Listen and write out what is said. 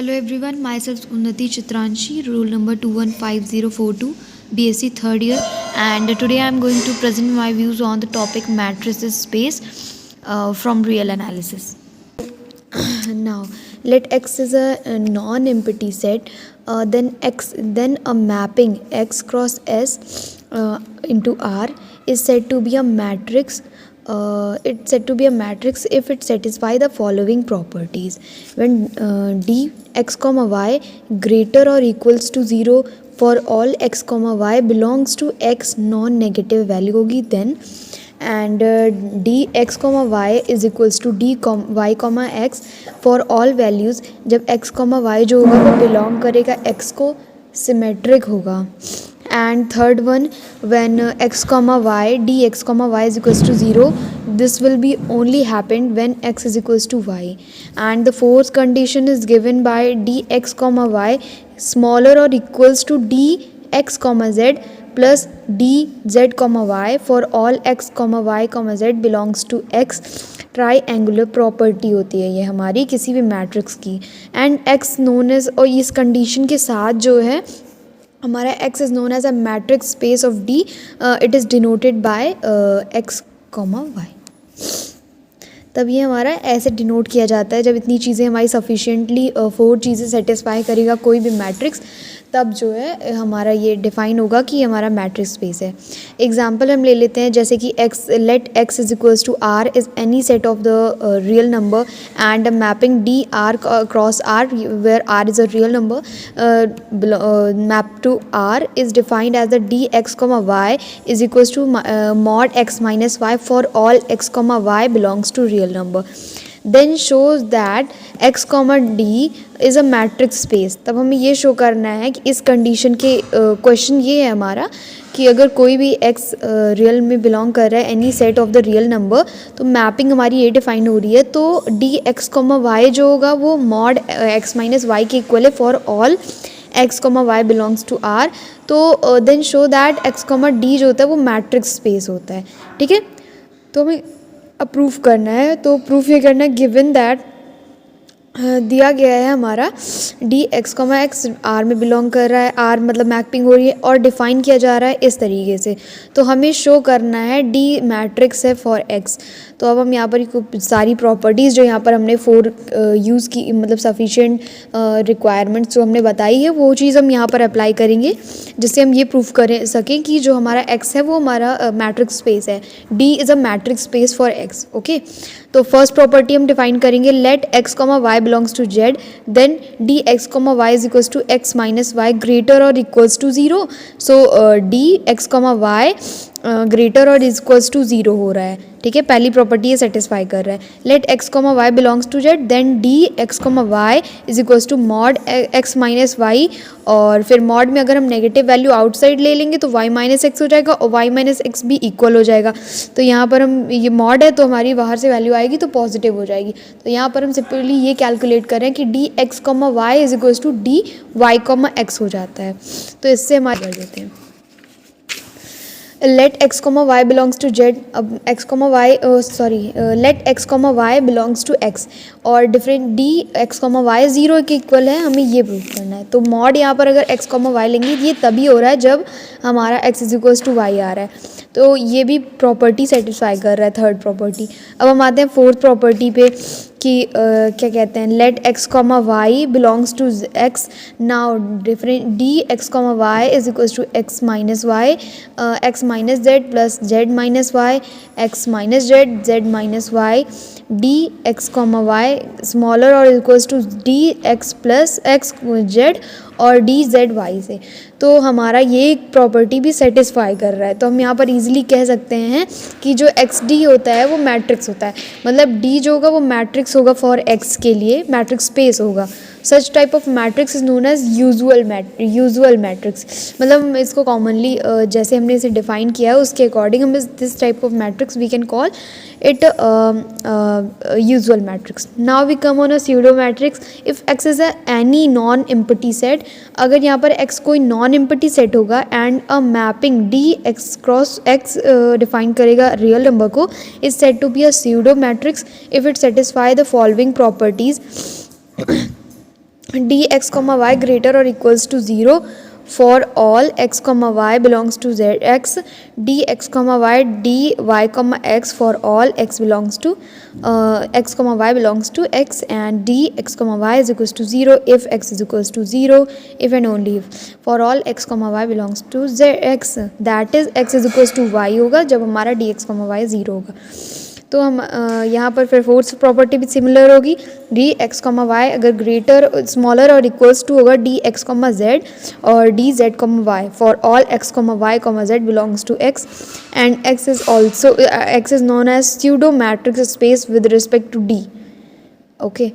Hello everyone, myself Unnati Chitranshi, roll number 215042, BSc third year, and today I am going to present my views on the topic matrices space from real analysis. Now, let X is a non-empty set, then a mapping X cross S into R is said to be a matrix. It's said to be a matrix if it satisfies the following properties. When d x comma y greater or equals to 0 for all x comma y belongs to x non-negative value होगी then, and d x comma y is equals to d y comma x for all values जब x comma y जो होगा वो belong करेगा x को symmetric होगा. And third one, when x comma y dx comma y is equals to 0, this will be only happened when x is equals to y. And the fourth condition is given by dx comma y smaller or equals to dx comma z plus dz comma y for all x comma y comma z belongs to x. Triangular property होती है ये हमारी किसी भी matrix की. And x known as, और इस condition के साथ जो है हमारा x is known as a matrix space of D. It is denoted by x comma y. तब ये हमारा ऐसे डिनोट किया जाता है जब इतनी चीज़ें हमारी सफिशिएंटली 4 चीज़ें सेटिस्फाई करेगा कोई भी मैट्रिक्स, तब जो है हमारा ये डिफ़ाइन होगा कि हमारा मैट्रिक्स स्पेस है. एग्जांपल हम ले लेते हैं जैसे कि let x is equals to r is any set of the real number and mapping d r cross r where r is a real number map to r is defined as the d x comma y is equals to mod x minus y for all x comma y belongs to real number. Then shows that x comma d is a matrix space. तब हमें ये show करना है कि इस condition के question ये है हमारा कि अगर कोई भी x रियल में बिलोंग कर रहा है any set of the real number, तो मैपिंग हमारी ये डिफाइन हो रही है. तो डी एक्स कॉमा वाई जो होगा वो मॉड x माइनस वाई के इक्वल है for all x comma y belongs to r. तो then show that x comma d जो होता है वो मैट्रिक्स स्पेस होता है. ठीक है, तो हमें अप्रूव करना है. तो प्रूफ ये करना है गिवन दैट दिया गया है हमारा d x comma x r में बिलोंग कर रहा है, आर मतलब मैपिंग हो रही है और डिफ़ाइन किया जा रहा है इस तरीके से. तो हमें शो करना है डी मैट्रिक्स है फॉर एक्स. तो अब हम यहाँ पर सारी प्रॉपर्टीज़ जो यहाँ पर हमने 4 यूज़ की, मतलब सफिशिएंट रिक्वायरमेंट्स जो हमने बताई है वो चीज़ हम यहाँ पर अप्लाई करेंगे जिससे हम ये प्रूफ कर सकें कि जो हमारा एक्स है वो हमारा मैट्रिक्स स्पेस है. D is a matrix space for x. Okay, तो फर्स्ट प्रॉपर्टी हम डिफाइन करेंगे let x comma y belongs to z then d x comma y is equals to x minus y greater और equals to 0. So d x comma y greater और equals to 0 हो रहा है. ठीक है, पहली प्रॉपर्टी ये सेटिस्फाई कर रहा है. Let x comma y belongs to z then d x comma y is equals to mod x minus y, और फिर मॉड में अगर हम नेगेटिव वैल्यू आउटसाइड ले लेंगे तो y माइनस एक्स हो जाएगा और y माइनस एक्स भी इक्वल हो जाएगा. तो यहाँ पर हम ये मॉड है तो हमारी बाहर से वैल्यू आएगी तो पॉजिटिव हो जाएगी. तो यहाँ पर हम सिंपली ये कैलकुलेट कर रहे हैं कि d x comma y is equals to d y comma x हो जाता है. तो इससे हम आगे बढ़ देते हैं. Let x comma y belongs to z. अब x comma y let x comma y belongs to x और different d x comma y 0 के इक्वल है, हमें ये प्रूव करना है. तो मॉड यहाँ पर अगर एक्स कॉमा वाई लेंगे ये तभी हो रहा है जब हमारा x is equals to y आ रहा है. तो ये भी प्रॉपर्टी सेटिस्फाई कर रहा है थर्ड प्रॉपर्टी. अब हम आते हैं फोर्थ प्रॉपर्टी पे कि क्या कहते हैं let x comma y belongs to x. Now different d x comma y is equals to x minus y x minus z plus z minus y x minus z z minus y d x comma y smaller और equals to d x plus x z और d z y से. तो हमारा ये property भी satisfy कर रहा है. तो हम यहाँ पर इजीली कह सकते हैं कि जो एक्स डी होता है वो मैट्रिक्स होता है, मतलब डी जो होगा वो मैट्रिक्स होगा फॉर एक्स के लिए, मैट्रिक्स स्पेस होगा. Such type of matrix is known as usual matrix. मतलब इसको कॉमनली जैसे हमने इसे डिफाइन किया है उसके अकॉर्डिंग हम this type of matrix we can call it usual matrix. Now we come on a pseudo matrix. If x is any non empty set, अगर यहाँ पर एक्स कोई नॉन एम्प्टी सेट होगा and a mapping d x cross x define करेगा real number को, is set to be a pseudo matrix if it satisfy the following properties. dx comma y greater or equals to 0 for all x comma y belongs to zx, dx comma y dy comma x for all x belongs to x comma y belongs to x, and dx comma y is equals to 0 if x is equals to 0, if and only if for all x comma y belongs to zx, that is x is equals to y होगा जब हमारा dx comma y 0 होगा। तो हम यहाँ पर फिर fourth property भी सिमिलर होगी, डी एक्स कॉमा वाई अगर ग्रेटर स्मॉलर और इक्वल्स टू होगा डी एक्स कॉमा जेड और d z comma y for all x comma y comma z belongs to x, and x is also x is known as pseudo matrix space with respect to d. Okay.